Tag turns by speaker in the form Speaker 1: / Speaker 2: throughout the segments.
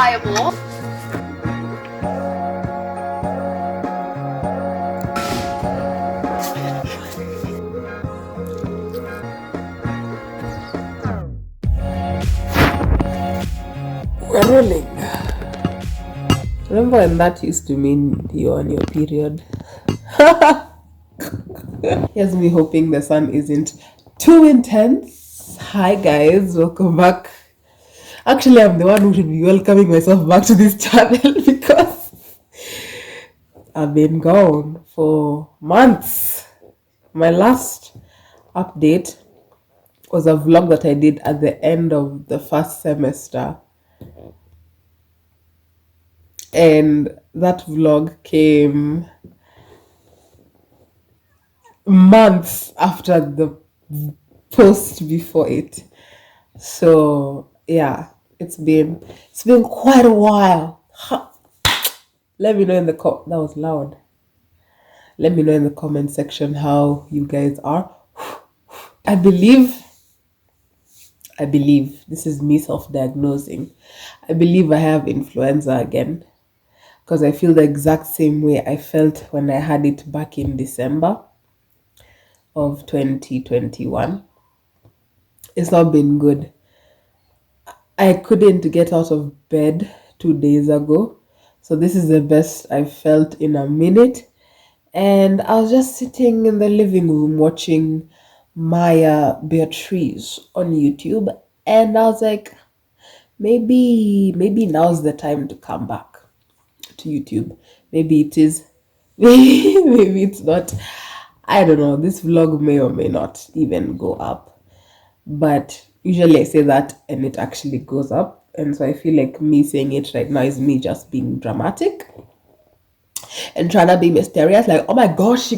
Speaker 1: reliable.
Speaker 2: We're rolling. Remember when that used to mean you're on your period? Here's me hoping the sun isn't too intense. Hi guys, welcome back. Actually, I'm the one who should be welcoming myself back to this channel because I've been gone for months. My last update was a vlog that I did at the end of the first semester. And that vlog came months after the post before it. So yeah, it's been quite a while. Let me know in the that was loud. Let me know in the comment section how you guys are. I believe this is me self-diagnosing. I believe I have influenza again because I feel the exact same way I felt when I had it back in December of 2021. It's not been good. I couldn't get out of bed 2 days ago. So this is the best I've felt in a minute. And I was just sitting in the living room watching Maya Beatrice on YouTube. And I was like, maybe now's the time to come back to YouTube. Maybe it is. Maybe it's not. I don't know. This vlog may or may not even go up. But usually I say that and it actually goes up. And so I feel like me saying it right now is me just being dramatic and trying to be mysterious. Like, oh my gosh,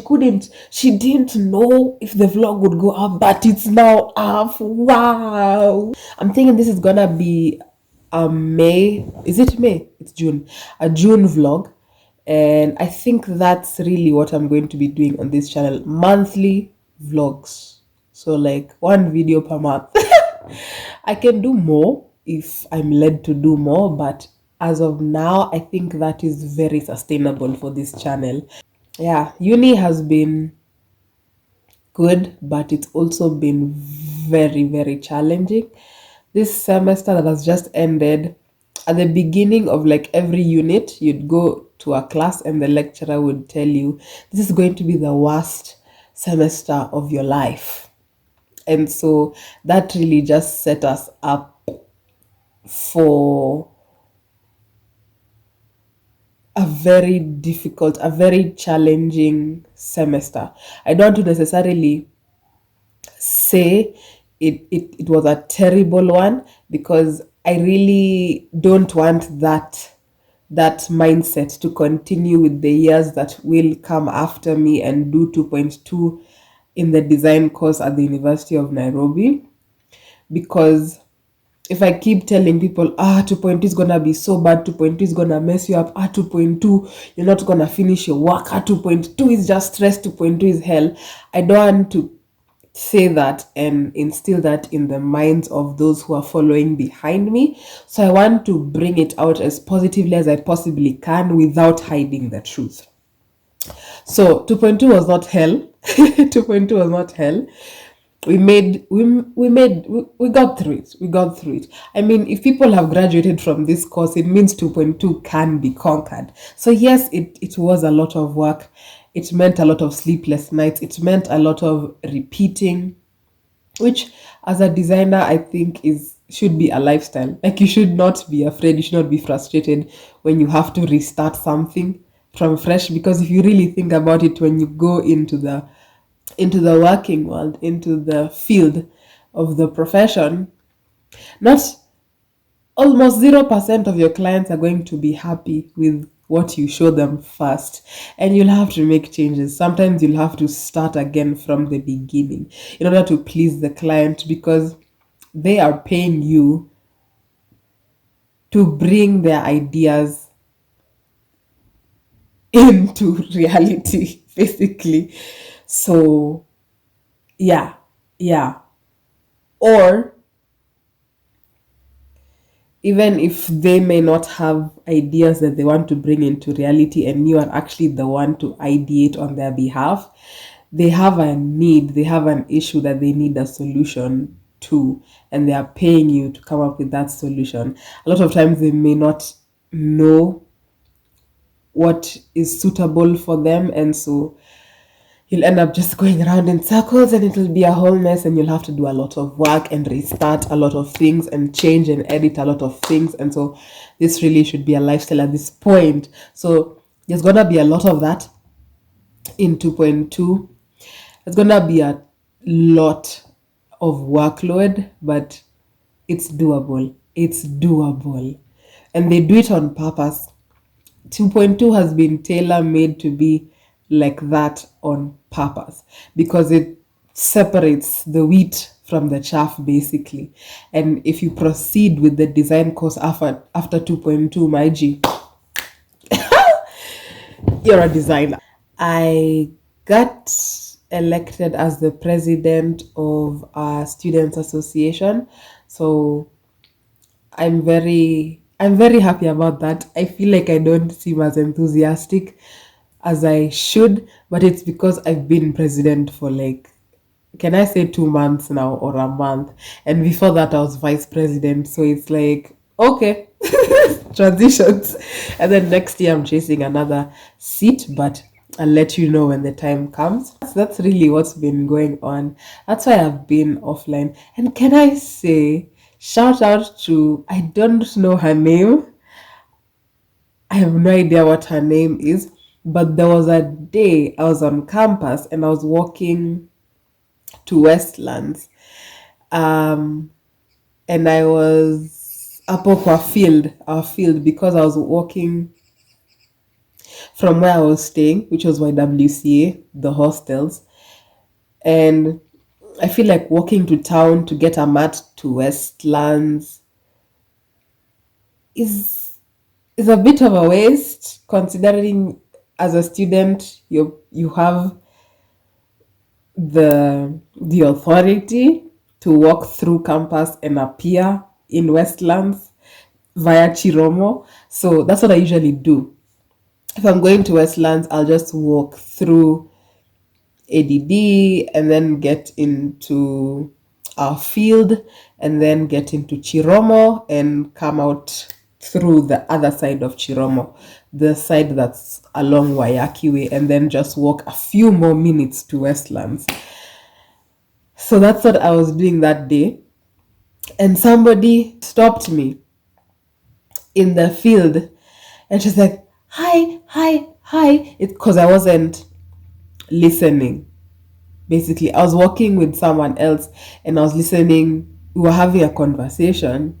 Speaker 2: she didn't know if the vlog would go up, but it's now up. Wow. I'm thinking this is gonna be a May. Is it May? It's June. A June vlog. And I think that's really what I'm going to be doing on this channel. Monthly vlogs. So like one video per month. I can do more if I'm led to do more, but as of now, I think that is very sustainable for this channel. Yeah, uni has been good, but it's also been very, very challenging. This semester that has just ended, at the beginning of like every unit, you'd go to a class and the lecturer would tell you, this is going to be the worst semester of your life. And so that really just set us up for a very difficult, a very challenging semester. I don't want to necessarily say it was a terrible one because I really don't want that mindset to continue with the years that will come after me and do 2.2 in the design course at the University of Nairobi. Because if I keep telling people, 2.2 is gonna be so bad, 2.2 is gonna mess you up, 2.2, you're not gonna finish your work, 2.2 is just stress, 2.2 is hell. I don't want to say that and instill that in the minds of those who are following behind me. So I want to bring it out as positively as I possibly can without hiding the truth. So 2.2 was not hell. 2.2 was not hell. We got through it. I mean, if people have graduated from this course, it means 2.2 can be conquered. So yes, it was a lot of work. It meant a lot of sleepless nights. It meant a lot of repeating, which as a designer I think is should be a lifestyle. Like, you should not be afraid, you should not be frustrated when you have to restart something from fresh, because if you really think about it, when you go into the working world, into the field of the profession, not almost 0% of your clients are going to be happy with what you show them first, and you'll have to make changes. Sometimes you'll have to start again from the beginning in order to please the client, because they are paying you to bring their ideas into reality, basically. So yeah. Or even if they may not have ideas that they want to bring into reality and you are actually the one to ideate on their behalf, they have a need, they have an issue that they need a solution to, and they are paying you to come up with that solution. A lot of times they may not know what is suitable for them, and so you'll end up just going around in circles and it'll be a whole mess, and you'll have to do a lot of work and restart a lot of things and change and edit a lot of things. And so this really should be a lifestyle at this point. So there's gonna be a lot of that in 2.2. There's gonna be a lot of workload, but it's doable. It's doable. And they do it on purpose. 2.2 has been tailor made to be like that on purpose because it separates the wheat from the chaff basically. And if you proceed with the design course after 2.2, my G, you're a designer. I got elected as the president of our students association. So I'm very happy about that. I feel like I don't seem as enthusiastic as I should, but it's because I've been president for like, can I say 2 months now or a month? And before that I was vice president. So it's like, okay, transitions. And then next year I'm chasing another seat, but I'll let you know when the time comes. So that's really what's been going on. That's why I've been offline. And can I say, shout out to, I don't know her name. I have no idea what her name is, but there was a day I was on campus and I was walking to Westlands. Um, and I was up our field, because I was walking from where I was staying, which was YWCA, the hostels. And I feel like walking to town to get a mat to Westlands is is a bit of a waste, considering as a student you have the authority to walk through campus and appear in Westlands via Chiromo. So that's what I usually do. If I'm going to Westlands, I'll just walk through ADD and then get into our field and then get into Chiromo and come out through the other side of Chiromo, the side that's along Wayaki Way, and then just walk a few more minutes to Westlands. So that's what I was doing that day. And somebody stopped me in the field and she's like, hi, hi, hi. It's because I wasn't listening. Basically, I was walking with someone else and I was listening. We were having a conversation.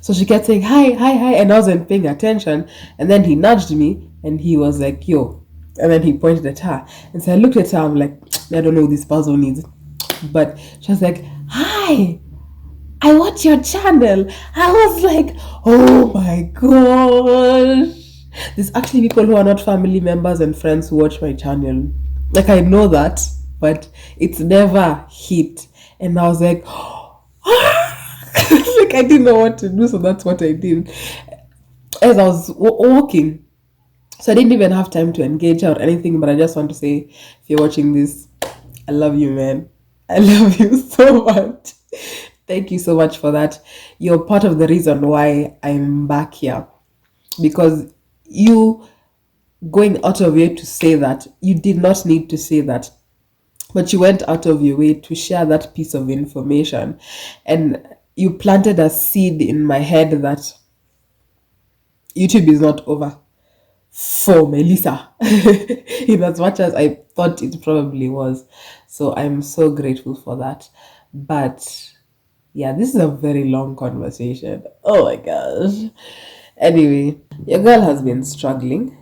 Speaker 2: So she kept saying, hi, hi, hi. And I wasn't paying attention. And then he nudged me and he was like, yo. And then he pointed at her. And so I looked at her. I'm like, I don't know who this person is. But she was like, hi, I watch your channel. I was like, oh my gosh. There's actually people who are not family members and friends who watch my channel. Like, I know that, but it's never hit. And I was like, like, I didn't know what to do, so that's what I did. As I was walking, so I didn't even have time to engage her or anything, but I just want to say, if you're watching this, I love you, man. I love you so much. Thank you so much for that. You're part of the reason why I'm back here. Because you going out of your way to say that, you did not need to say that. But you went out of your way to share that piece of information. And you planted a seed in my head that YouTube is not over for Melissa, in as much as I thought it probably was. So I'm so grateful for that. But yeah, this is a very long conversation. Oh my gosh. Anyway, your girl has been struggling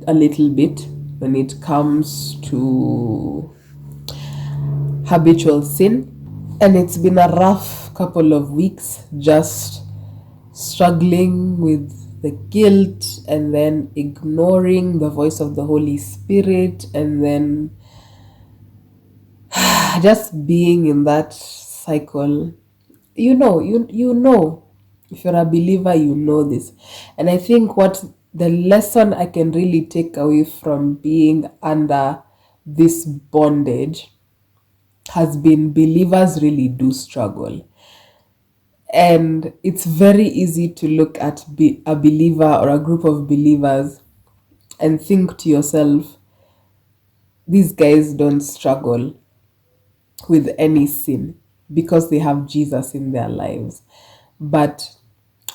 Speaker 2: a little bit when it comes to habitual sin. And it's been a rough couple of weeks just struggling with the guilt and then ignoring the voice of the Holy Spirit and then just being in that cycle. You know If you're a believer, you know this. And I think what the lesson I can really take away from being under this bondage has been believers really do struggle. And it's very easy to look at a believer or a group of believers and think to yourself, these guys don't struggle with any sin because they have Jesus in their lives. But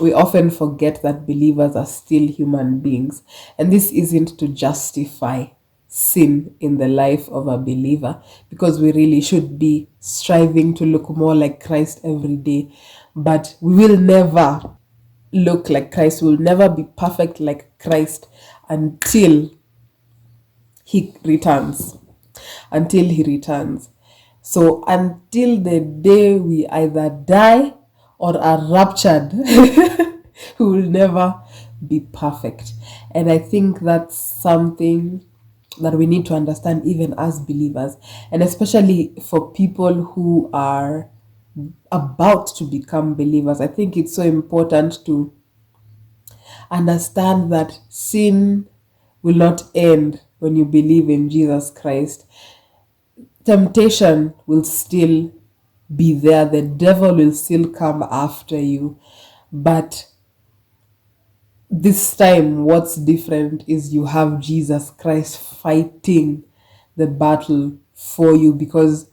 Speaker 2: we often forget that believers are still human beings. And this isn't to justify sin in the life of a believer, because we really should be striving to look more like Christ every day. But we will never look like Christ, we will never be perfect like Christ until he returns. Until he returns. So until the day we either die or are raptured, we will never be perfect. And I think that's something that we need to understand even as believers, and especially for people who are about to become believers. I think it's so important to understand that sin will not end when you believe in Jesus Christ. Temptation will still be there, the devil will still come after you. But this time, what's different is you have Jesus Christ fighting the battle for you, because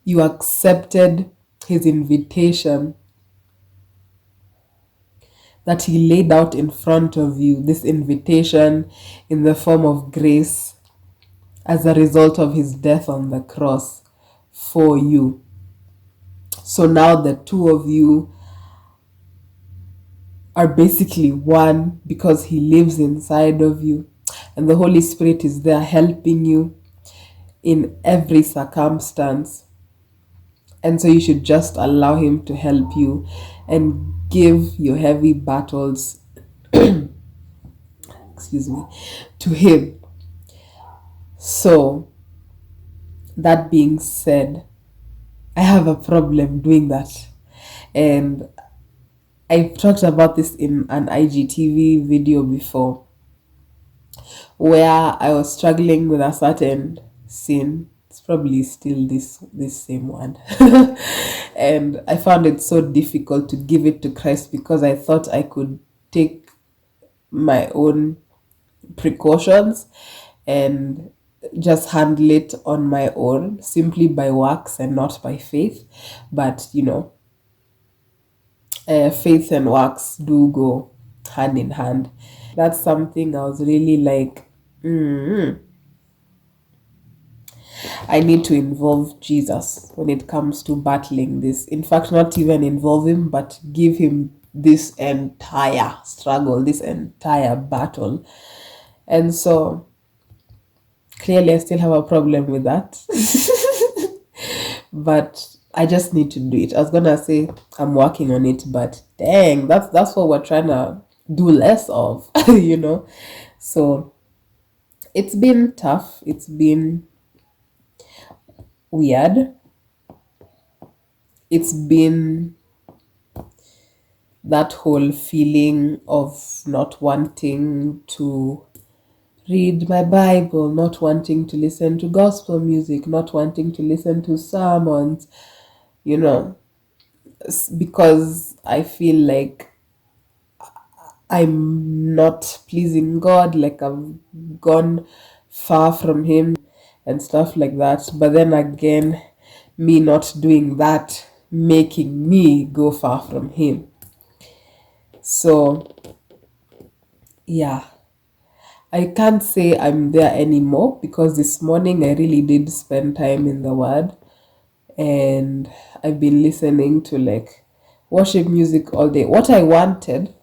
Speaker 2: you accepted his invitation that he laid out in front of you, this invitation in the form of grace as a result of his death on the cross for you. So now the two of you are basically one, because he lives inside of you, and the Holy Spirit is there helping you in every circumstance. And so you should just allow him to help you and give your heavy battles, excuse me, to him. So that being said, I have a problem doing that. And I've talked about this in an IGTV video before, where I was struggling with a certain sin. It's probably still this same one. And I found it so difficult to give it to Christ, because I thought I could take my own precautions and just handle it on my own, simply by works and not by faith. But faith and works do go hand in hand. That's something I was really like, I need to involve Jesus when it comes to battling this. In fact, not even involve him, but give him this entire struggle, this entire battle. And so clearly I still have a problem with that. But I just need to do it. I was gonna say I'm working on it, but dang, that's what we're trying to do less of, So it's been tough. It's been weird. It's been that whole feeling of not wanting to read my Bible, not wanting to listen to gospel music, not wanting to listen to sermons, because I feel like I'm not pleasing God, like I've gone far from him and stuff like that. But then again, me not doing that making me go far from him. So yeah, I can't say I'm there anymore, because this morning I really did spend time in the word, and I've been listening to like worship music all day. What I wanted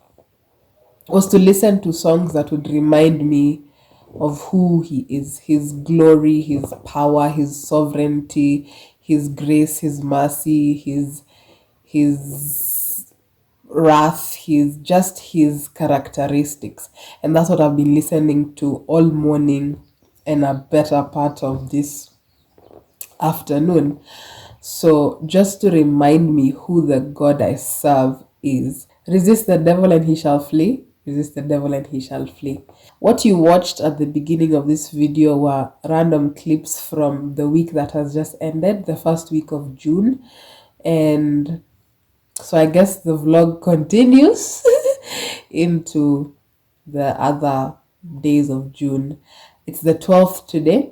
Speaker 2: was to listen to songs that would remind me of who he is, his glory, his power, his sovereignty, his grace, his mercy, his wrath, his characteristics. And that's what I've been listening to all morning and a better part of this afternoon. So just to remind me who the God I serve is resist the devil and he shall flee. Resist the devil and he shall flee. What you watched at the beginning of this video were random clips from the week that has just ended, the first week of June. And so I guess the vlog continues into the other days of June. It's the 12th today.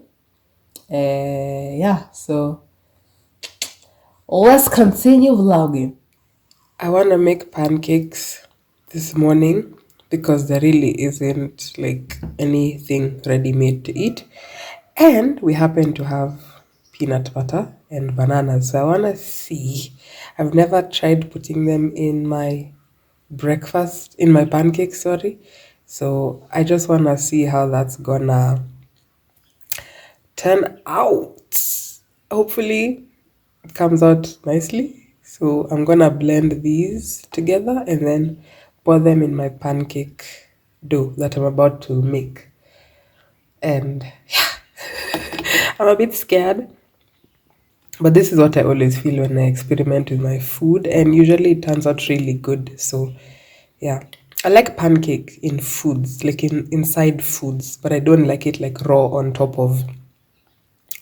Speaker 2: Yeah, so let's continue vlogging. I want to make pancakes this morning because there really isn't like anything ready made to eat. And we happen to have peanut butter and bananas. So I want to see. I've never tried putting them in my breakfast, in my pancakes, sorry. So I just want to see how that's gonna turn out. Hopefully it comes out nicely. So I'm gonna blend these together and then pour them in my pancake dough that I'm about to make. And yeah, I'm a bit scared, but this is what I always feel when I experiment with my food, and usually it turns out really good. So yeah, I like pancake in foods, like inside foods, but I don't like it like raw on top of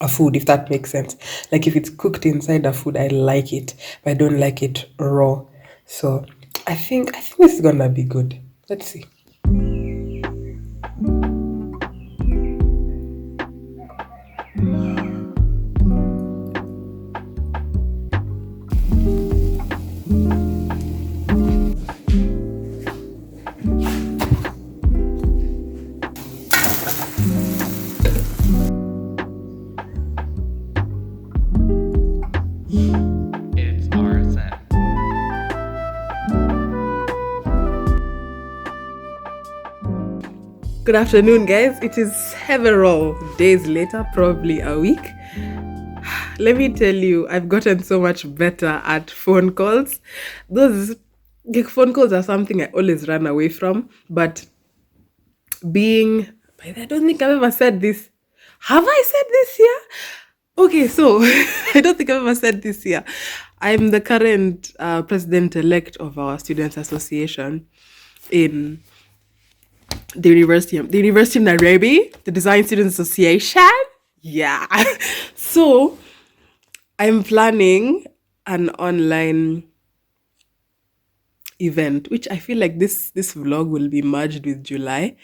Speaker 2: a food, if that makes sense. Like if it's cooked inside a food, I like it, but I don't like it raw. So I think this is gonna be good. Let's see.
Speaker 1: It's RSN.
Speaker 2: Good afternoon, guys. It is several days later, probably a week. Let me tell you, I've gotten so much better at phone calls. Those like, phone calls are something I always run away from, but being, I don't think I've ever said this. Have I said this here? Okay, so I don't think I've ever said this here. I'm the current president-elect of our Students Association in the University of Nairobi, the Design Students Association. Yeah. So I'm planning an online event, which I feel like this vlog will be merged with July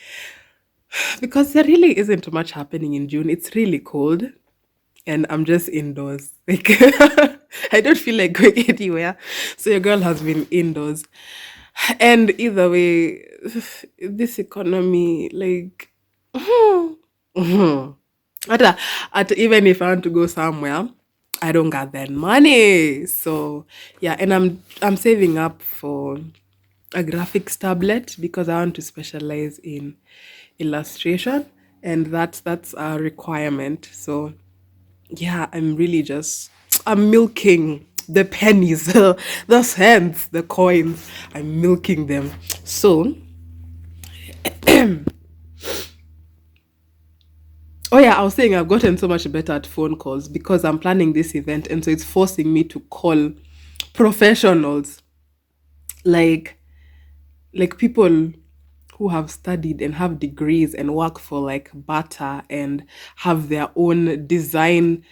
Speaker 2: because there really isn't much happening in June. It's really cold and I'm just indoors. Like I don't feel like going anywhere. So your girl has been indoors. And either way, this economy, like even if I want to go somewhere, I don't got that money. So yeah, and I'm saving up for a graphics tablet because I want to specialize in illustration, and that's a requirement. So yeah, I'm milking the pennies, the cents, the coins. I'm milking them. So oh yeah, I was saying I've gotten so much better at phone calls because I'm planning this event, and so it's forcing me to call professionals, like people who have studied and have degrees and work for like Bata and have their own design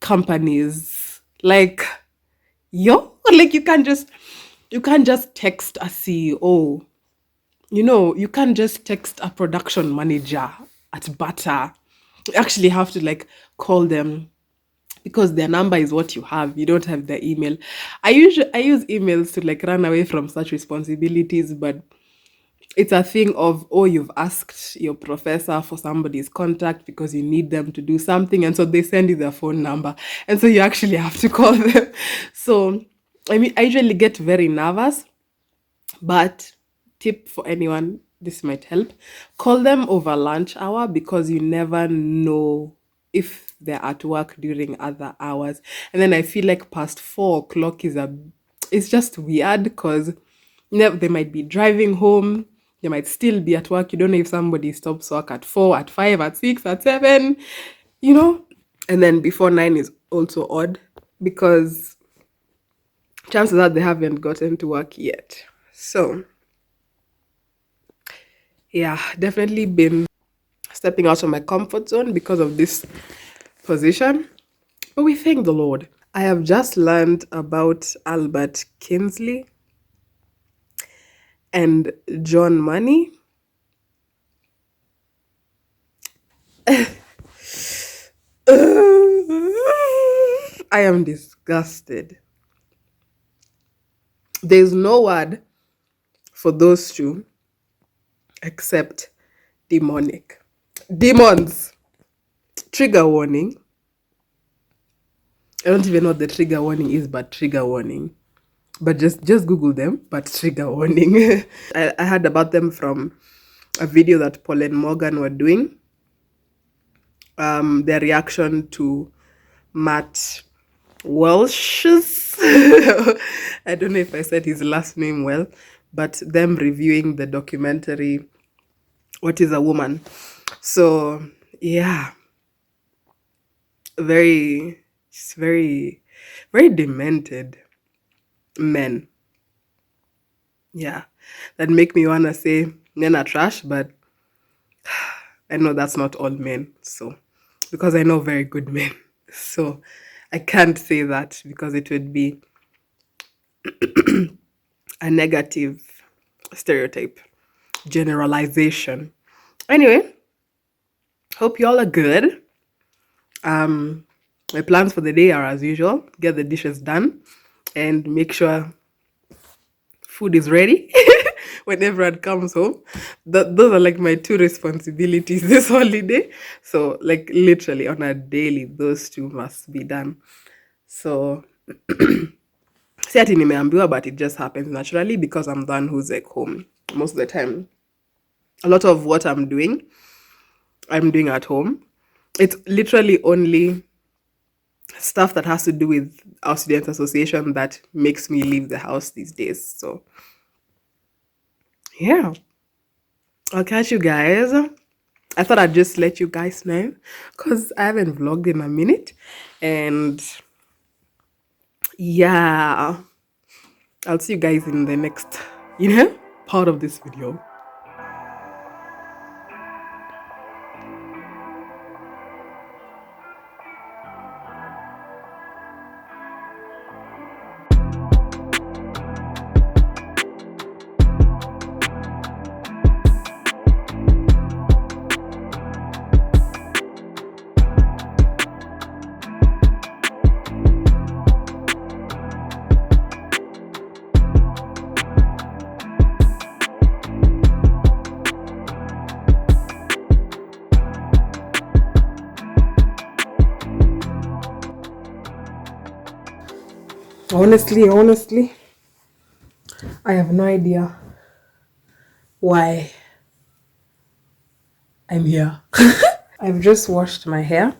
Speaker 2: companies. Like like you can't just text a CEO. You can't just text a production manager at Bata. You actually have to like call them because their number is what you have. You don't have their email. I use emails to like run away from such responsibilities, but it's a thing of, oh, you've asked your professor for somebody's contact because you need them to do something, and so they send you their phone number, and so you actually have to call them. So I mean, I usually get very nervous, but tip for anyone, this might help: call them over lunch hour because you never know if they're at work during other hours. And then I feel like past 4 o'clock it's just weird because they might be driving home, they might still be at work. You don't know if somebody stops work at 4, at 5, at 6, at 7, And then before 9 is also odd because chances are they haven't gotten to work yet. So yeah, definitely been stepping out of my comfort zone because of this position. But we thank the Lord. I have just learned about Albert Kinsley and John Money. I am disgusted. There's no word for those two except demonic. Demons. Trigger warning. I don't even know what the trigger warning is, but trigger warning. But just Google them, but trigger warning. I heard about them from a video that Paul and Morgan were doing. Their reaction to Matt Welsh's I don't know if I said his last name well, but them reviewing the documentary What is a Woman? So yeah, very demented men. Yeah, that make me wanna say men are trash, but I know that's not all men. So because I know very good men, so I can't say that because it would be a negative stereotype, generalization. Anyway, hope y'all are good. My plans for the day are as usual: get the dishes done and make sure food is ready when everyone comes home. Those are like my two responsibilities this holiday. So, like, literally on a daily, those two must be done. So, si ati nimeambiwa, but it just happens naturally because I'm the one who's like home most of the time. A lot of what I'm doing at home. It's literally only stuff that has to do with our students association that makes me leave the house these days. So yeah, I'll catch you guys. I thought I'd just let you guys know because I haven't vlogged in a minute. And yeah, I'll see you guys in the next, part of this video. Honestly, I have no idea why I'm here. I've just washed my hair.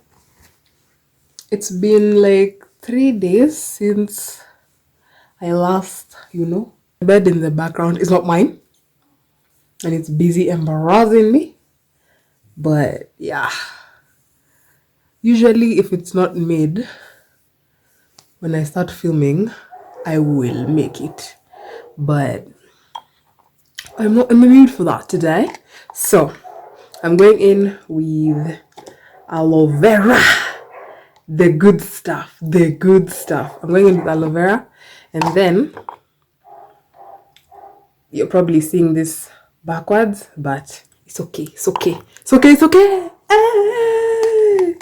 Speaker 2: It's been like 3 days since I last, the bed in the background is not mine. And it's busy embarrassing me. But yeah, usually if it's not made, when I start filming, I will make it. But I'm not in the mood for that today. So I'm going in with aloe vera. The good stuff. I'm going in with aloe vera. And then you're probably seeing this backwards, but it's okay. Hey!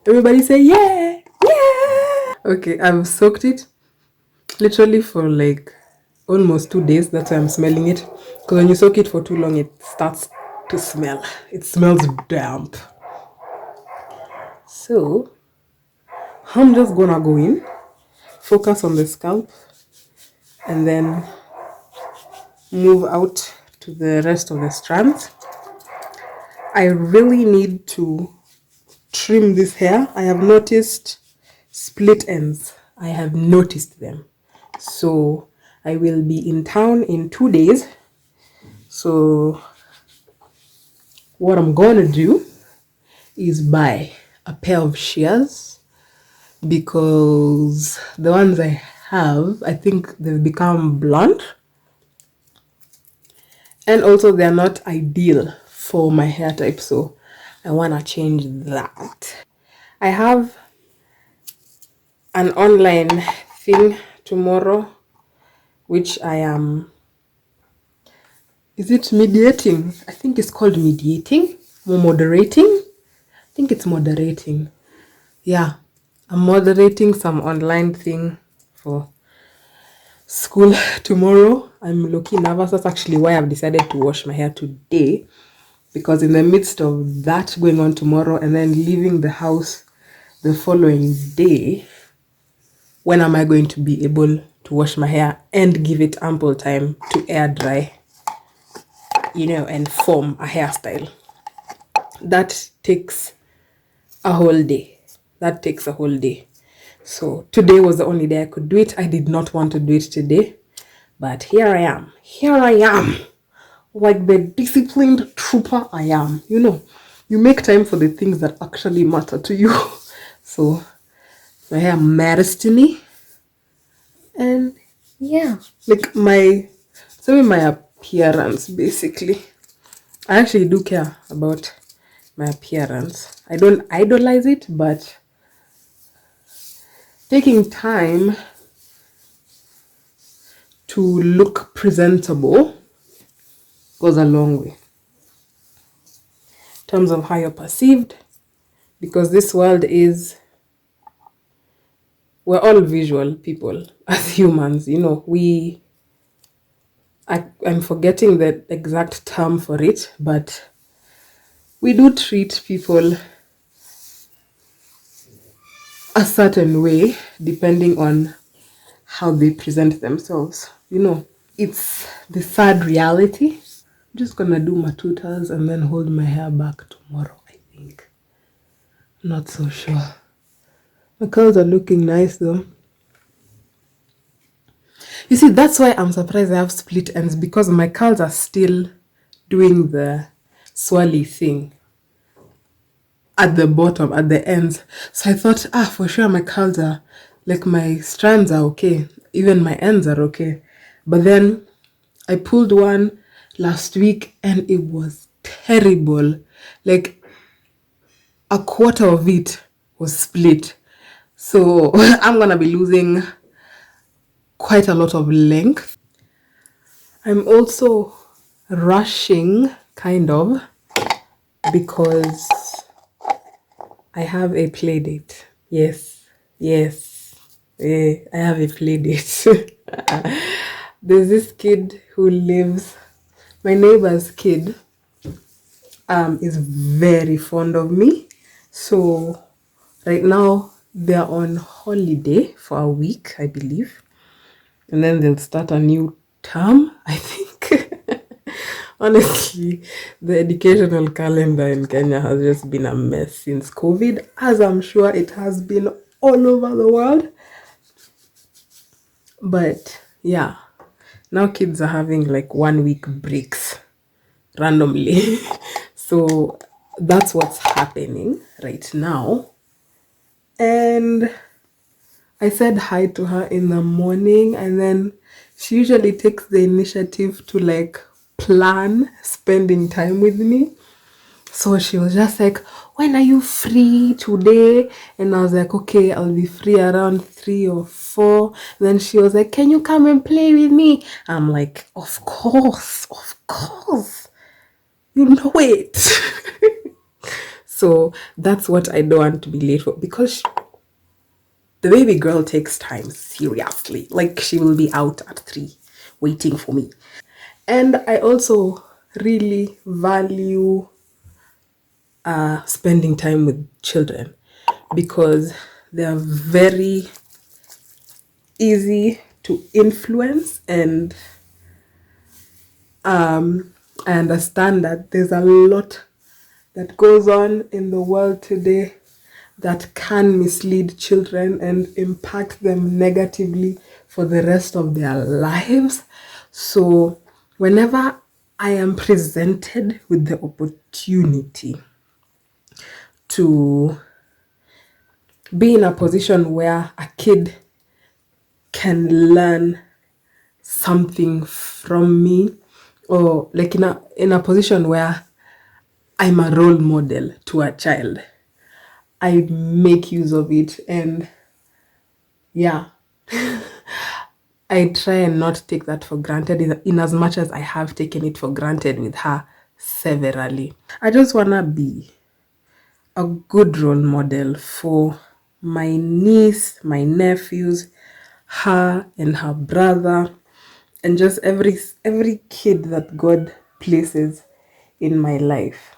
Speaker 2: Everybody say yeah. Okay, I've soaked it literally for like almost 2 days. That's why I'm smelling it, because when you soak it for too long, it starts to smell. It smells damp. So I'm just gonna go in, focus on the scalp, and then move out to the rest of the strands. I really need to trim this hair. I have noticed split ends. I have noticed them. So I will be in town in 2 days. So what I'm gonna do is buy a pair of shears, because the ones I have, I think they've become blunt. And also they're not ideal for my hair type, so I want to change that. I have an online thing tomorrow, which I am, is it mediating? I think it's called mediating or moderating. I think it's moderating. Yeah, I'm moderating some online thing for school tomorrow. I'm looking nervous. That's actually why I've decided to wash my hair today, because in the midst of that going on tomorrow and then leaving the house the following day, when am I going to be able to wash my hair and give it ample time to air dry, and form a hairstyle? That takes a whole day. That takes a whole day. So today was the only day I could do it. I did not want to do it today, but here I am. Here I am. Like the disciplined trooper I am. You make time for the things that actually matter to you. So my hair matters to me. And yeah, like my appearance, basically. I actually do care about my appearance. I don't idolize it, but taking time to look presentable goes a long way in terms of how you're perceived, because this world we're all visual people as humans. I'm forgetting the exact term for it, but we do treat people a certain way depending on how they present themselves. It's the sad reality. I'm just gonna do my tutors and then hold my hair back tomorrow, I think. Not so sure. My curls are looking nice though. You see, that's why I'm surprised I have split ends, because my curls are still doing the swirly thing at the bottom, at the ends. So I thought, for sure my curls are, like my strands are okay. Even my ends are okay. But then I pulled one last week and it was terrible. Like a quarter of it was split. So I'm gonna be losing quite a lot of length. I'm also rushing, kind of, because I have a play date. Yes. I have a play date. There's this kid who lives, my neighbor's kid, is very fond of me. So right now they're on holiday for a week, I believe. And then they'll start a new term, I think. Honestly, the educational calendar in Kenya has just been a mess since COVID, as I'm sure it has been all over the world. But yeah, now kids are having like 1 week breaks randomly. So that's what's happening right now. And I said hi to her in the morning, and then she usually takes the initiative to like plan spending time with me. So she was just like, when are you free today? And I was like, okay, I'll be free around 3 or 4. Then she was like, can you come and play with me? I'm like, of course. You know it. So that's what I don't want to be late for, because the baby girl takes time seriously. Like, she will be out at 3 waiting for me. And I also really value spending time with children, because they are very easy to influence. And I understand that there's a lot that goes on in the world today that can mislead children and impact them negatively for the rest of their lives. So whenever I am presented with the opportunity to be in a position where a kid can learn something from me, or like in a position where I'm a role model to a child, I make use of it. And yeah, I try and not take that for granted in as much as I have taken it for granted with her severally. I just want to be a good role model for my niece, my nephews, her and her brother, and just every kid that God places in my life.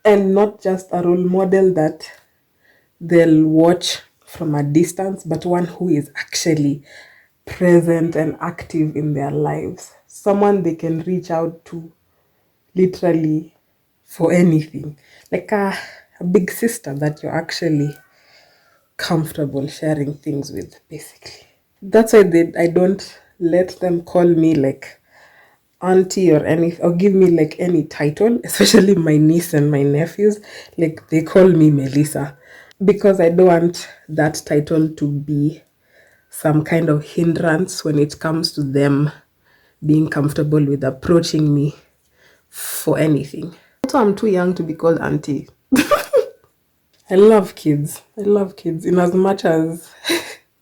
Speaker 2: And not just a role model that they'll watch from a distance, but one who is actually present and active in their lives. Someone they can reach out to literally for anything. Like a big sister that you're actually comfortable sharing things with, basically. That's why I don't let them call me like auntie or give me like any title, especially my niece and my nephews. Like they call me Melissa, because I don't want that title to be some kind of hindrance when it comes to them being comfortable with approaching me for anything. Also, I'm too young to be called auntie. I love kids. I love kids in as much as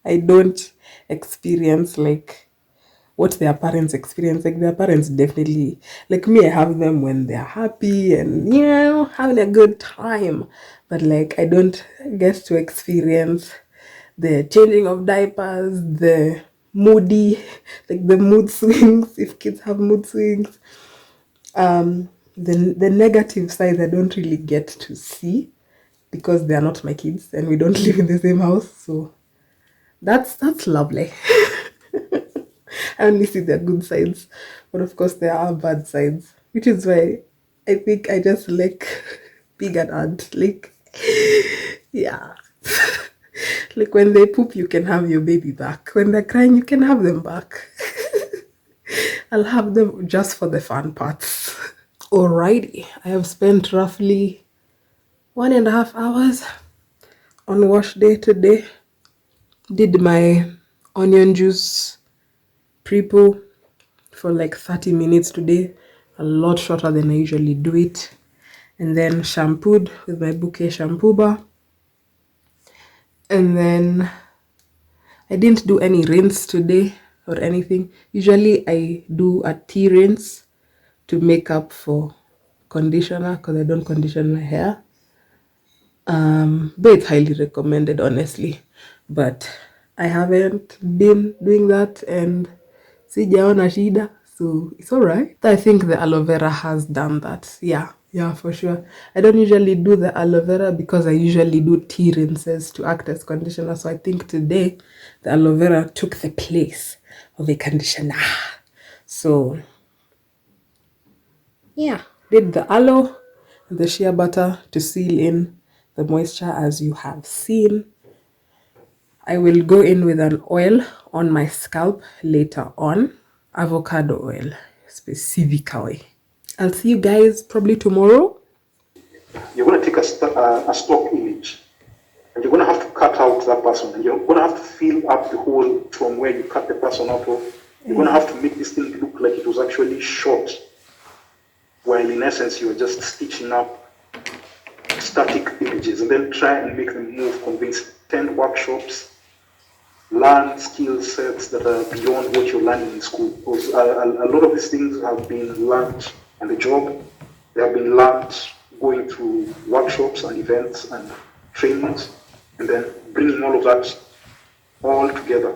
Speaker 2: I don't experience like what their parents experience. Like their parents definitely, like me, I have them when they're happy and having a good time. But like I don't get to experience the changing of diapers, the moody, like the mood swings, if kids have mood swings. The negative side I don't really get to see because they are not my kids and we don't live in the same house. So that's lovely. I only see their good sides, but of course there are bad sides, which is why I think I just like being an aunt. Like, yeah. Like when they poop, you can have your baby back. When they're crying, you can have them back. I'll have them just for the fun parts. Alrighty, I have spent roughly 1.5 hours on wash day today. Did my onion juice pre-poo for like 30 minutes today, a lot shorter than I usually do it. And then shampooed with my bouquet shampoo bar. And then I didn't do any rinse today or anything. Usually I do a tea rinse to make up for conditioner because I don't condition my hair. But it's highly recommended, honestly. But I haven't been doing that and sijaona shida, so it's alright. I think the aloe vera has done that. Yeah, for sure. I don't usually do the aloe vera because I usually do tea rinses to act as conditioner. So I think today the aloe vera took the place of a conditioner. So yeah, did the aloe and the shea butter to seal in the moisture as you have seen. I will go in with an oil on my scalp later on, avocado oil specifically. I'll see you guys probably tomorrow.
Speaker 3: You're going to take a stock image and you're going to have to cut out that person and you're going to have to fill up the hole from where you cut the person out of. You're going to have to make this thing look like it was actually short, while in essence you're just stitching up static images, and then try and make them move, convince, attend workshops, learn skill sets that are beyond what you're learning in school. Because a lot of these things have been learned on the job. They have been learned going through workshops and events and trainings, and then bringing all of that all together.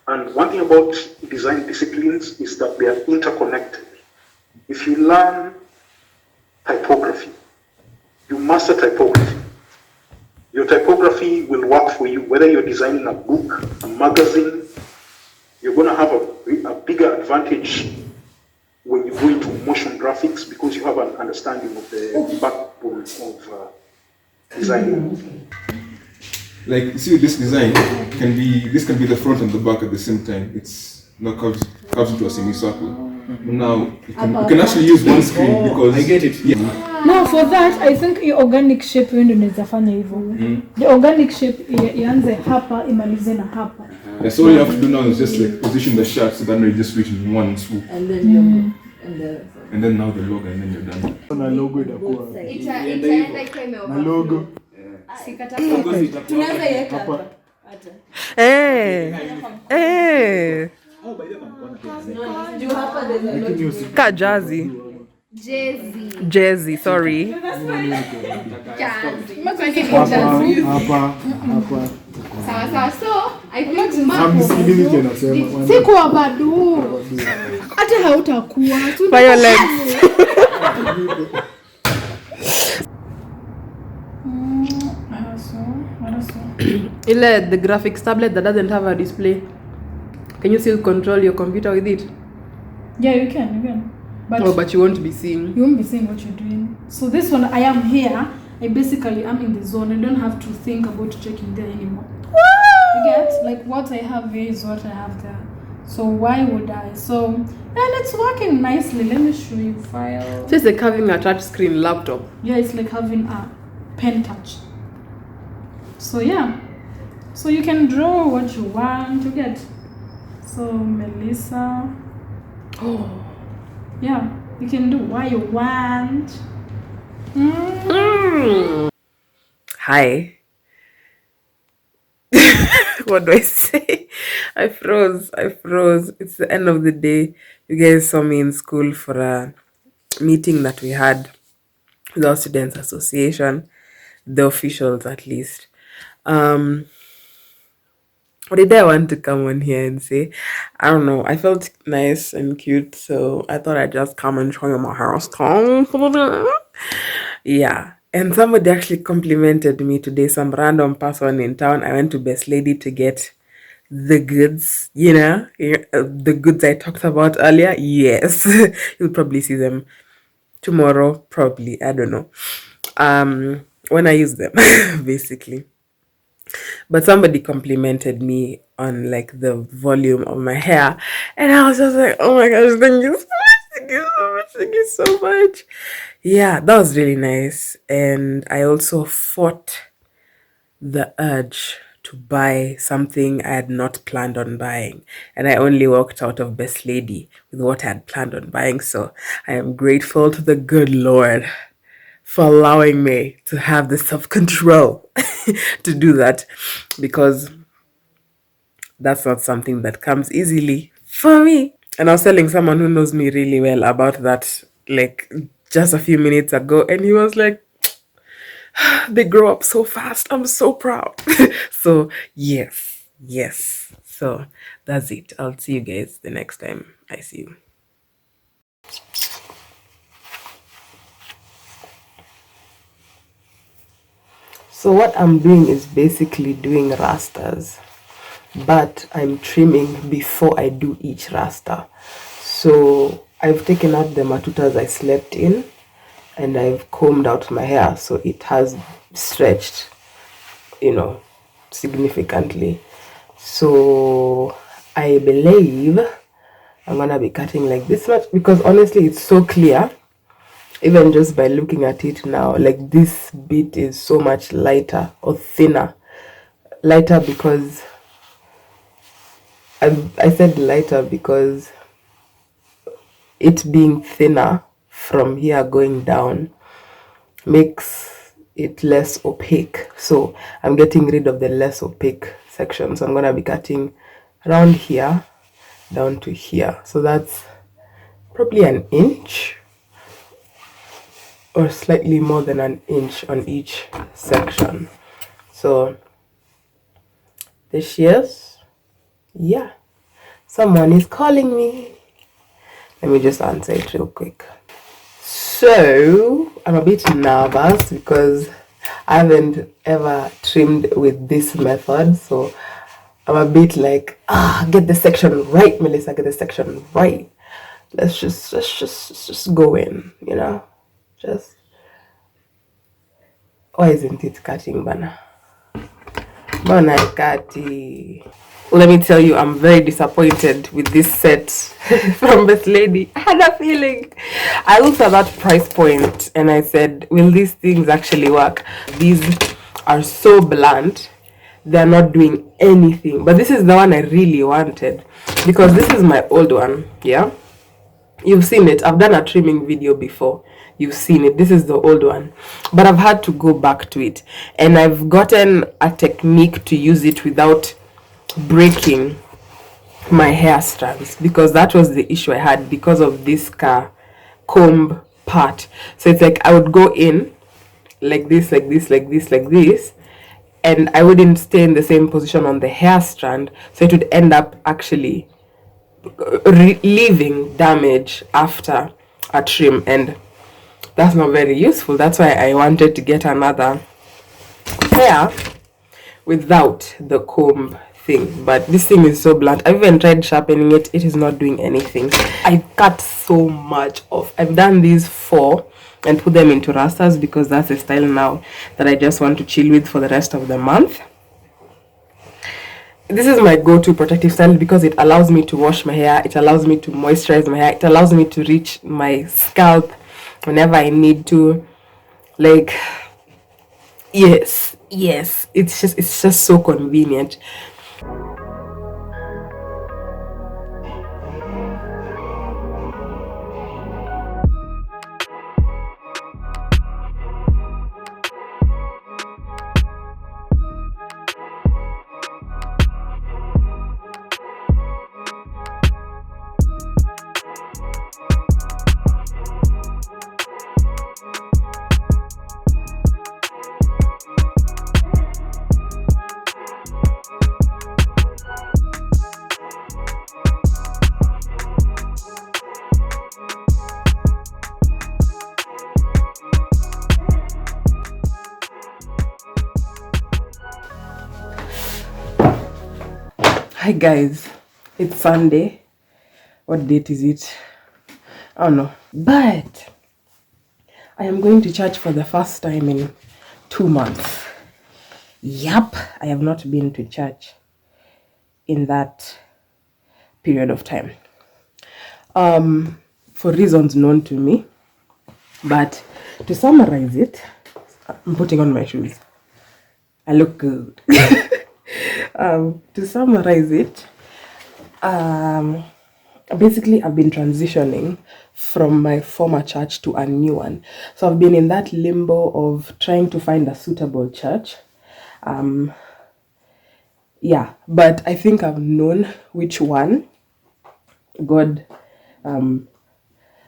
Speaker 3: And one thing about design disciplines is that they are interconnected. If you learn typography, you master typography. Your typography will work for you, whether you're designing a book, a magazine. You're going to have a bigger advantage when you go into motion graphics because you have an understanding of the backbone of designing.
Speaker 4: Like, you see, this design can be the front and the back at the same time. It's not curves into a semicircle. Now you can actually use one screen because
Speaker 5: I get it.
Speaker 4: Yeah.
Speaker 6: Now for that I think your organic shape ndio inaweza fanya hivyo. The organic shape ianze hapa imalize na hapa.
Speaker 4: Yeah, so all you have to do now is just like position the shot so that now you just reach in one swoop.
Speaker 5: And then you're
Speaker 4: And then now the logo and then you're done.
Speaker 7: Na logo itakuwa na logo
Speaker 5: tunaweza iweka hapa. Juu hapa
Speaker 2: Ka Jazzy. Jazzy, sorry.
Speaker 7: hapa
Speaker 6: So I think
Speaker 7: amsikilize tena sema
Speaker 6: sikuwa bado hata hautakuwa
Speaker 2: Violence. The graphics tablet that doesn't have a display. Can you still control your computer with it?
Speaker 6: Yeah, you can.
Speaker 2: But you won't be seeing.
Speaker 6: You won't be seeing what you're doing. So this one, I am here. I basically am in the zone. I don't have to think about checking there anymore. You get? Like what I have here is what I have there. So why would I? So, and it's working nicely. Let me show you file.
Speaker 2: So it's like having a touch screen laptop.
Speaker 6: Yeah, it's like having a pen touch. So yeah. So you can draw what you want to get. So Melissa. Oh. Yeah, you can do what you want.
Speaker 2: Hi. What do I say? I froze. It's the end of the day. You guys saw me in school for a meeting that we had with our students association, the officials at least. What did I want to come on here and say? I don't know. I felt nice and cute, so I thought I'd just come and show you my hairstyle. Yeah. And somebody actually complimented me today, some random person in town. I went to Best Lady to get the goods, the goods I talked about earlier. Yes. You'll probably see them tomorrow, probably. I don't know. When I use them, basically. But somebody complimented me on like the volume of my hair, and I was just like, oh my gosh, thank you so much. Yeah, that was really nice. And I also fought the urge to buy something I had not planned on buying, and I only walked out of Best Lady with what I had planned on buying. So I am grateful to the good Lord for allowing me to have the self-control to do that, because that's not something that comes easily for me. And I was telling someone who knows me really well about that, like just a few minutes ago, and he was like, they grow up so fast. I'm so proud. So yes. So that's it. I'll see you guys the next time I see you. So what I'm doing is basically doing rastas, but I'm trimming before I do each rasta. So I've taken out the matutas I slept in, and I've combed out my hair so it has stretched, significantly. So I believe I'm gonna be cutting like this much, because honestly it's so clear. Even just by looking at it now, like this bit is so much lighter or thinner. Lighter because I said lighter because it being thinner from here going down makes it less opaque. So I'm getting rid of the less opaque section. So I'm gonna be cutting around here down to here. So that's probably an inch, or slightly more than an inch on each section. So the shears, yeah. Someone is calling me. Let me just answer it real quick. So I'm a bit nervous because I haven't ever trimmed with this method. So I'm a bit like, get the section right, Melissa, get the section right. Let's just go in, Just, why isn't it cutting, Bana? Bana Kati. Let me tell you, I'm very disappointed with this set from Best Lady. I had a feeling. I looked at that price point and I said, will these things actually work? These are so blunt they're not doing anything. But this is the one I really wanted, because this is my old one. Yeah, you've seen it. I've done a trimming video before. You've seen it. This is the old one, but I've had to go back to it, and I've gotten a technique to use it without breaking my hair strands, because that was the issue I had because of this comb part. So it's like I would go in like this, like this, like this, like this, and I wouldn't stay in the same position on the hair strand, so it would end up actually leaving damage after a trim, and that's not very useful. That's why I wanted to get another pair without the comb thing. But this thing is so blunt. I've even tried sharpening it. It is not doing anything. I cut so much off. I've done these 4 and put them into rastas because that's a style now that I just want to chill with for the rest of the month. This is my go-to protective style because it allows me to wash my hair, it allows me to moisturize my hair, it allows me to reach my scalp whenever I need to. Like, yes, it's just so convenient. Hi guys, it's Sunday. What date is it? I don't know. But I am going to church for the first time in 2 months. Yup, I have not been to church in that period of time. For reasons known to me. But to summarize it, I'm putting on my shoes. I look good. To summarize it, basically I've been transitioning from my former church to a new one. So I've been in that limbo of trying to find a suitable church. Yeah, but I think I've known which one God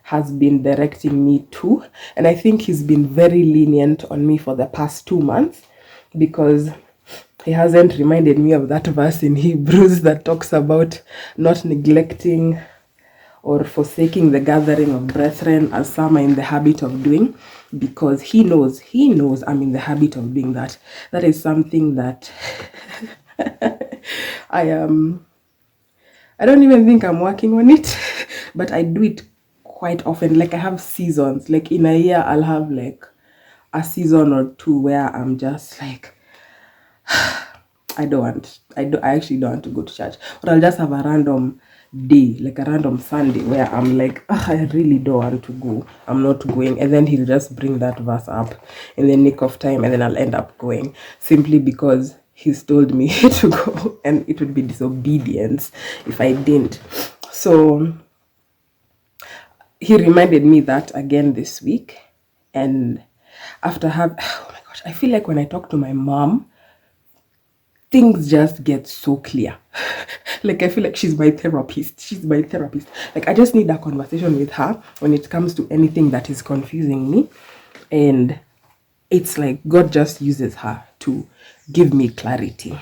Speaker 2: has been directing me to. And I think he's been very lenient on me for the past 2 months, because he hasn't reminded me of that verse in Hebrews that talks about not neglecting or forsaking the gathering of brethren, as some are in the habit of doing, because he knows I'm in the habit of doing that. That is something that I don't even think I'm working on it, but I do it quite often. Like, I have seasons. Like, in a year I'll have like a season or 2 where I'm just like, I actually don't want to go to church, but I'll just have a random day, like a random Sunday, where I'm like, I really don't want to go, I'm not going, and then he'll just bring that verse up in the nick of time, and then I'll end up going, simply because he's told me to go, and it would be disobedience if I didn't. So he reminded me that again this week, and after oh my gosh, I feel like when I talk to my mom, things just get so clear. Like, I feel like she's my therapist. Like, I just need a conversation with her when it comes to anything that is confusing me. And it's like God just uses her to give me clarity.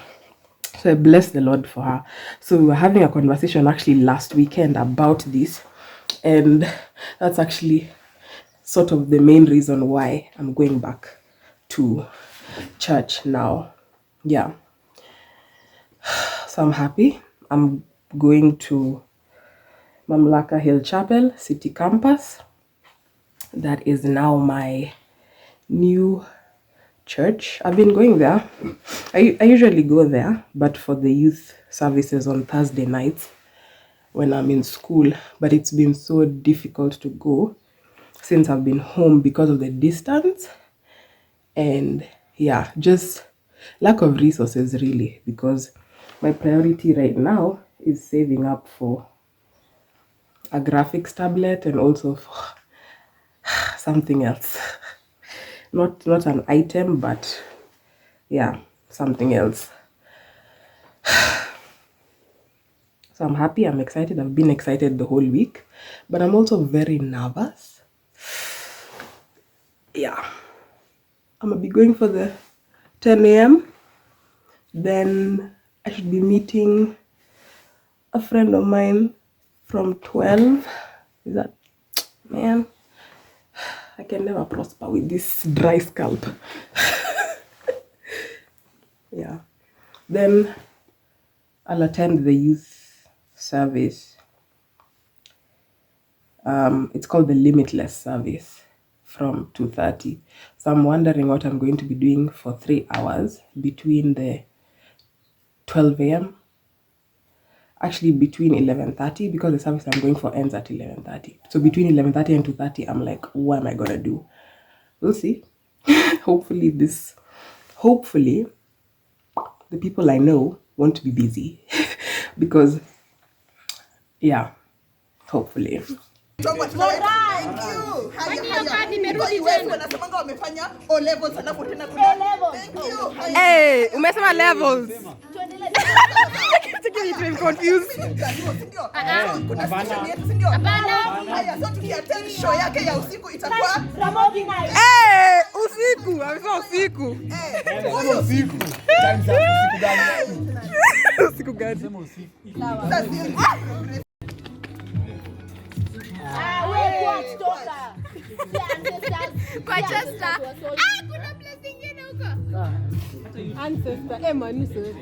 Speaker 2: So I bless the Lord for her. So we were having a conversation actually last weekend about this. And that's actually sort of the main reason why I'm going back to church now. Yeah. So I'm happy. I'm going to Mamlaka Hill Chapel City Campus. That is now my new church. I've been going there. I usually go there, but for the youth services on Thursday nights when I'm in school. But it's been so difficult to go since I've been home because of the distance. And yeah, just lack of resources really, because my priority right now is saving up for a graphics tablet and also for something else. Not an item, but yeah, something else. So I'm happy, I'm excited. I've been excited the whole week, but I'm also very nervous. Yeah, I'm gonna be going for the 10 a.m. Then I should be meeting a friend of mine from 12. Is that, man, I can never prosper with this dry scalp. Yeah. Then I'll attend the youth service. It's called the Limitless service from 2:30. So I'm wondering what I'm going to be doing for 3 hours between the 12 a.m. Actually, between 11:30, because the service I'm going for ends at 11:30. So between 11:30 and 2:30, I'm like, what am I gonna do? We'll see. Hopefully the people I know won't be busy. Because yeah, hopefully. Hey, umesema levels. I'm confused. Hey, usiku. Amesema usiku. Usiku gani?
Speaker 7: Kuna place ingine huko. Ancestor, Emma ni sir.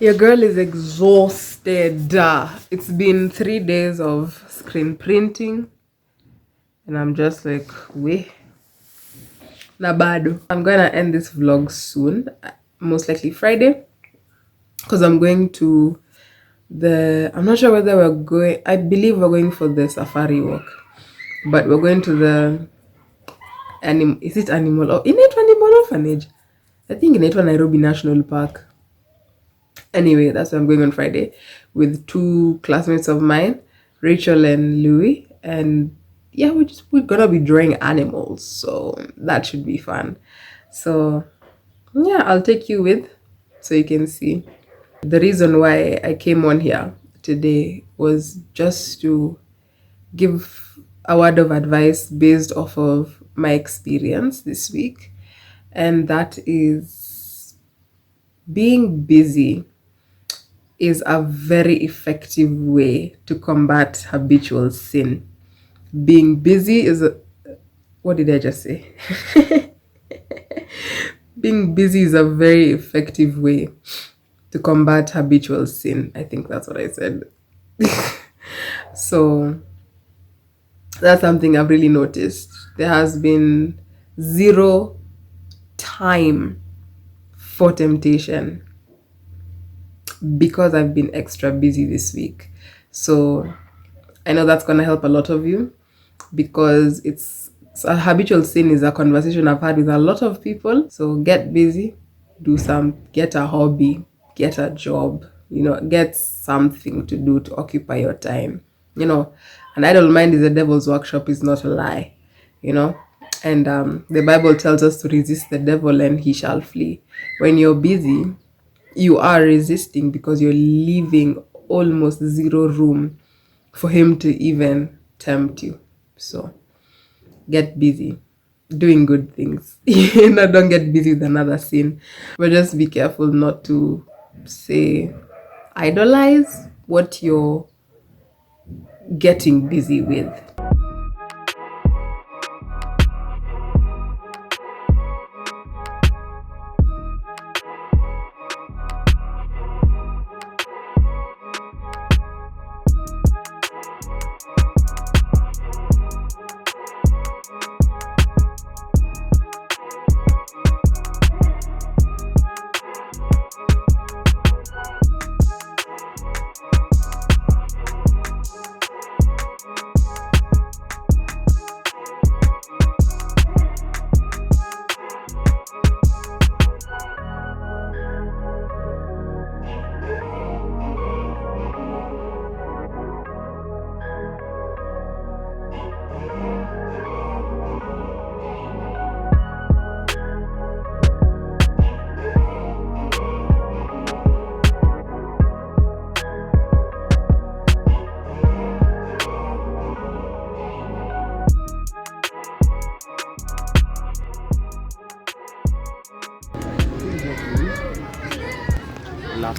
Speaker 2: Your girl is exhausted. It's been 3 days of screen printing, and I'm just like, we nabado. I'm gonna end this vlog soon, most likely Friday, because I'm going to I'm not sure whether we're going, I believe we're going for the safari walk, but we're going to the is it animal or inaitwa animal orphanage? I think inaitwa Nairobi National Park. Anyway, that's where I'm going on Friday with 2 classmates of mine, Rachel and Louis, and yeah, we're gonna be drawing animals, so that should be fun. So yeah, I'll take you with so you can see. The reason why I came on here today was just to give a word of advice based off of my experience this week, and that is being busy is a very effective way to combat habitual sin. Being busy is what did I just say? Being busy is a very effective way to combat habitual sin. I think that's what I said. So that's something I've really noticed. There has been 0 time for temptation because I've been extra busy this week. So I know that's going to help a lot of you, because it's a habitual sin is a conversation I've had with a lot of people. So get busy, get a hobby, get a job, get something to do to occupy your time. An idle mind is the devil's workshop is not a lie, and the Bible tells us to resist the devil and he shall flee. When you're busy, you are resisting because you're leaving almost 0 room for him to even tempt you. So get busy doing good things. Don't get busy with another sin, but just be careful not to idolize what you're getting busy with.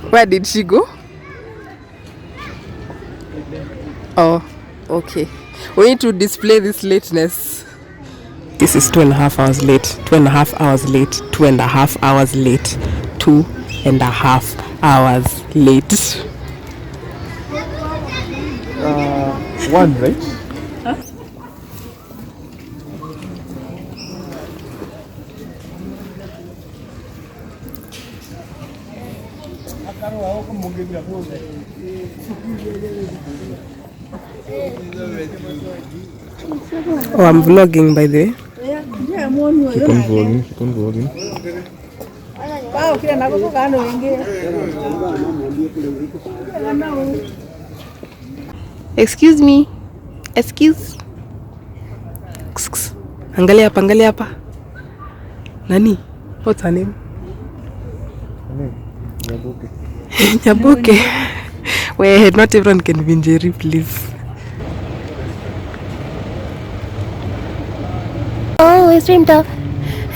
Speaker 2: Where did she go? Oh, okay. We need to display this lateness. This is 2.5 hours late. 2.5 hours late. 2.5 hours late. 2.5 hours late.
Speaker 4: One, right?
Speaker 2: Oh, I'm vlogging by the way.
Speaker 4: Keep on vlogging.
Speaker 2: Excuse me. Excuse. Angalia hapa. Nani? What's her name? Nyabuke. Wait, not everyone can be Njeri, please. Always dreamed of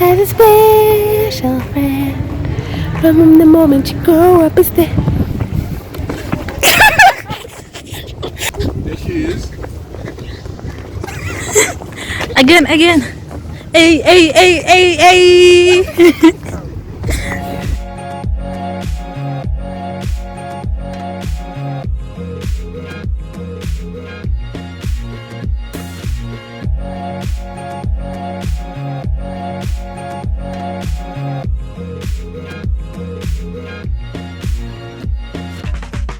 Speaker 2: as a special friend. From the moment you grow up, is there.
Speaker 4: There she is.
Speaker 6: Again. Hey.